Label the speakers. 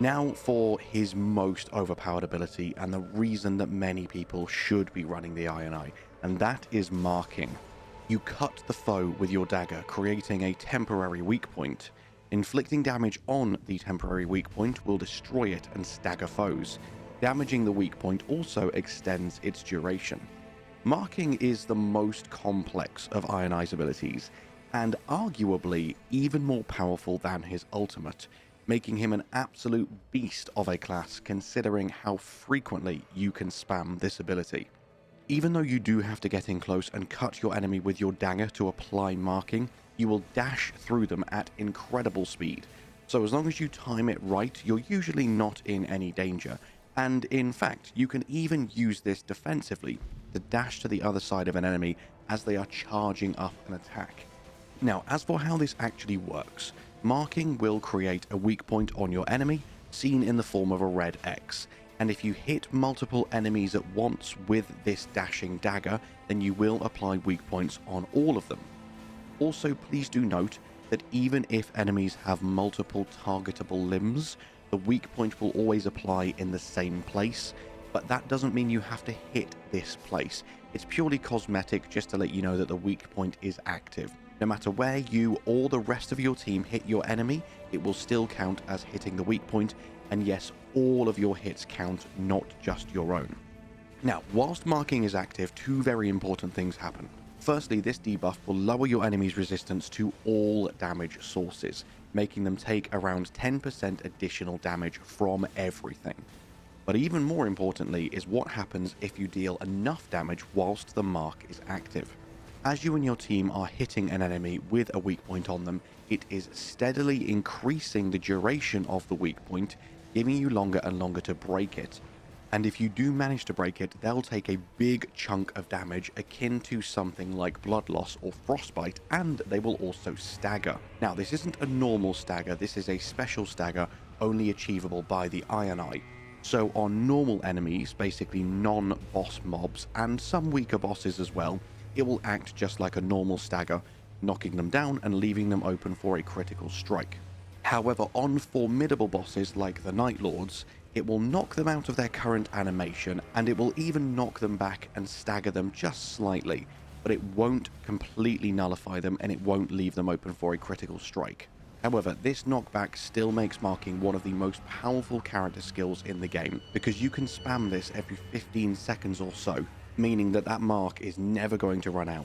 Speaker 1: Now for his most overpowered ability, and the reason that many people should be running the IRONEYE, and that is marking. You cut the foe with your dagger, creating a temporary weak point. Inflicting damage on the temporary weak point will destroy it and stagger foes. Damaging the weak point also extends its duration. Marking is the most complex of IRONEYE's abilities, and arguably even more powerful than his ultimate, making him an absolute beast of a class considering how frequently you can spam this ability. Even though you do have to get in close and cut your enemy with your dagger to apply marking, you will dash through them at incredible speed. So as long as you time it right, you're usually not in any danger. And in fact, you can even use this defensively to dash to the other side of an enemy as they are charging up an attack. Now, as for how this actually works, marking will create a weak point on your enemy, seen in the form of a red X. And if you hit multiple enemies at once with this dashing dagger, then you will apply weak points on all of them. Also, please do note that even if enemies have multiple targetable limbs, the weak point will always apply in the same place, but that doesn't mean you have to hit this place. It's purely cosmetic, just to let you know that the weak point is active. No matter where you or the rest of your team hit your enemy, it will still count as hitting the weak point, and yes, all of your hits count, not just your own. Now, whilst marking is active, two very important things happen. Firstly, this debuff will lower your enemy's resistance to all damage sources, making them take around 10% additional damage from everything. But even more importantly is what happens if you deal enough damage whilst the mark is active. As you and your team are hitting an enemy with a weak point on them, it is steadily increasing the duration of the weak point, giving you longer and longer to break it. And if you do manage to break it, they'll take a big chunk of damage akin to something like blood loss or frostbite, and they will also stagger. Now, this isn't a normal stagger, this is a special stagger only achievable by the IRONEYE. So on normal enemies, basically non-boss mobs, and some weaker bosses as well, it will act just like a normal stagger, knocking them down and leaving them open for a critical strike. However, on formidable bosses like the Night Lords, it will knock them out of their current animation, and it will even knock them back and stagger them just slightly, but it won't completely nullify them and it won't leave them open for a critical strike. However, this knockback still makes marking one of the most powerful character skills in the game, because you can spam this every 15 seconds or so, meaning that mark is never going to run out.